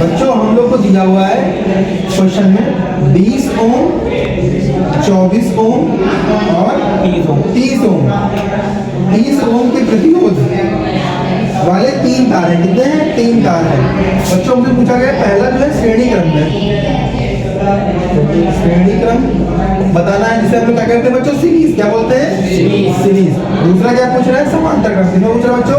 बच्चों हम लोग को दिया हुआ है क्वेश्चन में 20 ओम, 24 ओम और 30 ओम। 30 ओम के प्रतिरोध वाले 3 तार हैं। कितने हैं? 3 तार हैं। बच्चों हमसे पूछा गया पहला जो है श्रेणी क्रम में, श्रेणी क्रम बताना है, जिसे हम लोग क्या कहते हैं बच्चों? सीरीज। क्या बोलते हैं? सीरीज। दूसरा क्या पूछ रहा है? समांतर क्रम। किसमें पूछ रहा है बच्चों?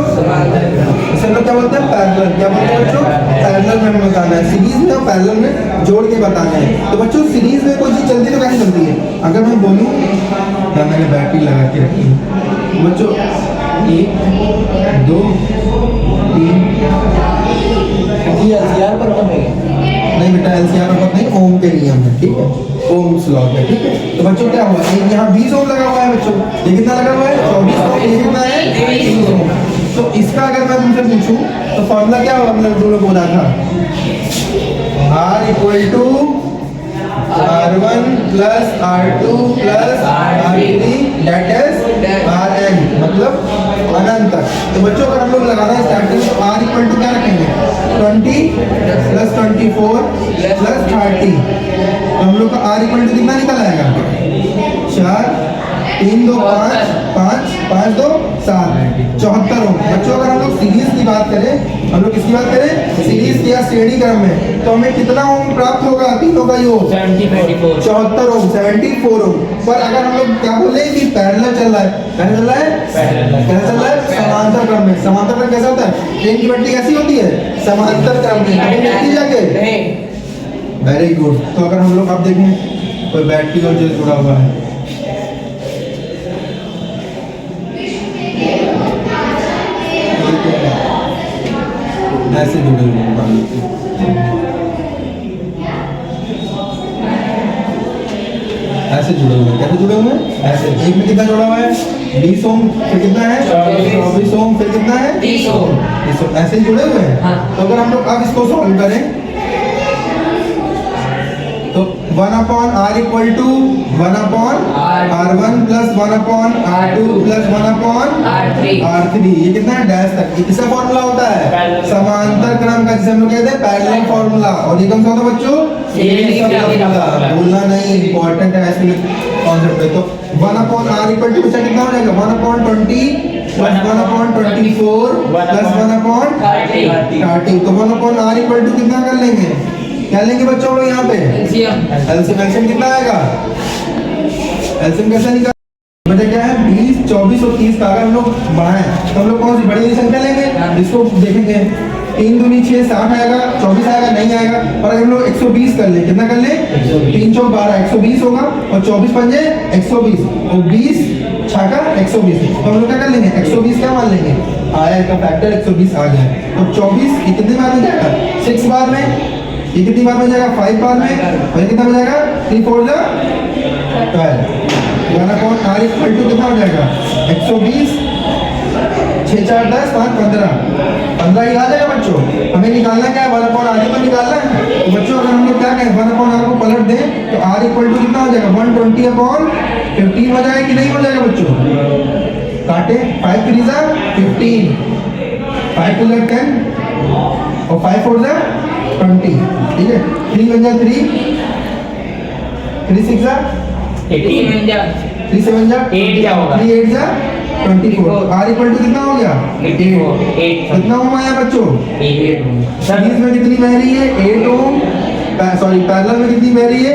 इसे हम लोग क्या बोलते हैं? पैरेलल। क्या बोलते हैं बच्चों? पैरेलल में हमें बताना है। सीरीज में और पैरेलल में जोड़ के बताना है। तो बच्चों सीरीज में कोई चीज चलती तो कैसे चलती है? अगर मैं बोलूं, क्या मैंने बैटरी लगा के रखी है बच्चों, 1 2 3 नहीं बेटा, एलसीआर पर नहीं, ओम के नियम है, ठीक है, ओम्स लॉ है, ठीक है। तो बच्चों क्या हुआ, एक यहाँ 20 ओम लगा हुआ है बच्चों, ये कितना लगा हुआ है? 24 ओम। ये कितना है? 30 ओम। तो इसका अगर मैं तुमसे पूछूं तो फॉर्मूला क्या होगा? हमने तुमने बोला था R equal to R1 plus R2 plus R3 that is Rn, मतलब अनंत तक। तो बच्चों अगर हम लोग लगाना है स्टार्टिंग में तो R इक्वल टू क्या रखेंगे? 20 प्लस 24 प्लस 30। तो हम लोग का R इक्वल टू कितना निकल आएगा? 4 3 2 5 5 5 2 7 74 ओम। बच्चों अगर हम लोग सीरीज की बात करें, हम लोग किसकी बात करें? सीरीज या श्रेणी क्रम में, तो हमें कितना ओम प्राप्त होगा? तीनों का योग 74 ओम, 74 ओम। पर अगर हम लोग क्या बोले कि पैरेलल चल रहा है, कैसे चल रहा है? कैसे चल रहा है? समांतर क्रम में। समांतर क्रम कैसा होता है? ट्रेन की पट्टी कैसी होती है? समांतर क्रम में। कभी मिलती जाके? Very good. तो अगर हम लोग अब देखें कोई बैटरी और जो जुड़ा हुआ है, ऐसे जुड़े हुए हैं, ऐसे जुड़े हुए हैं। कैसे जुड़े हुए हैं? ऐसे। एक में कितना जुड़ा हुआ है? 20 ओम, फिर कितना है? 24 ओम, फिर कितना है? 30 ओम। 30 ओम। ऐसे जुड़े हुए हैं। हाँ। तो अगर हम लोग अब इसको सॉल्व करें तो 1 upon R equal to 1 upon R1 plus 1 upon R2 plus 1 upon R3। ये कितना है? डैश तक। इसका फॉर्मूला होता है समांतर क्रम का, जिसे हम लोग कहते हैं पैरेलल फॉर्मूला। और ये कौन सा होता है बच्चों? भूलना नहीं, इंपॉर्टेंट है ऐसे कॉन्सेप्ट है। तो 1 अपॉन R इक्वल टू बच्चा कितना हो जाएगा? 1 upon 20 plus 1 upon 24 plus 1 upon 30। तो 1 अपॉन R इक्वल टू कितना कर लेंगे? क्या लेंगे बच्चों लोग यहाँ पे? एलसीएम कितना आएगा? एलसीएम कैसे निकाल? बचा क्या है? 20 24 और 30 का अगर हम लोग बढ़ाएं तो हम लोग कौन सी बड़ी संख्या लेंगे? इसको देखेंगे, 3 दूनी 6 7 आएगा, 24 आएगा, नहीं आएगा। और अगर हम लोग 120 कर ले, कितना कर ले? 3 4 12 120 होगा, और 24 पंजे 120 और 20 छाका 120। तो हम लोग क्या कर लेंगे? 120 क्या मान लेंगे? आया का फैक्टर 120 आ गया। तो 24 कितने बार में जाएगा? 6 बार में। ये कितनी बार में जाएगा? 5 बार में। और ये कितना हो जाएगा? 3 4 12। 1 अपॉन R इक्वल टू कितना हो जाएगा? 120 6 4 10 5 15 15 ही आ जाएगा बच्चों। हमें निकालना क्या है? 1 अपॉन R को निकालना है। तो बच्चों अगर हम लोग क्या कहें, 1 अपॉन R को पलट दें तो R इक्वल टू कितना हो जाएगा? 120 अपॉन 15 हो जाएगा कि नहीं हो जाएगा बच्चों? काटे, 5 3 जा 15, 5 2 10 और 5 4 जा 20, ठीक है। 3 बन जा 3 3 6 जा 18, 3 7 जा 8 क्या होगा? 3 8 जा 24। R इक्वल टू कितना हो गया? 8। कितना ओम आया बच्चों? 8 ओम। सीरीज में कितनी बह रही है? 8 ओम। सॉरी पैरेलल में कितनी बह रही है?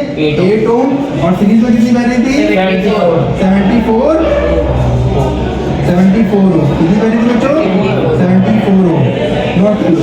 8 ओम। और सीरीज में कितनी बह रही थी? 74 ओम। कितनी बह रही थी बच्चों? 74 ओम। नोट कर लो।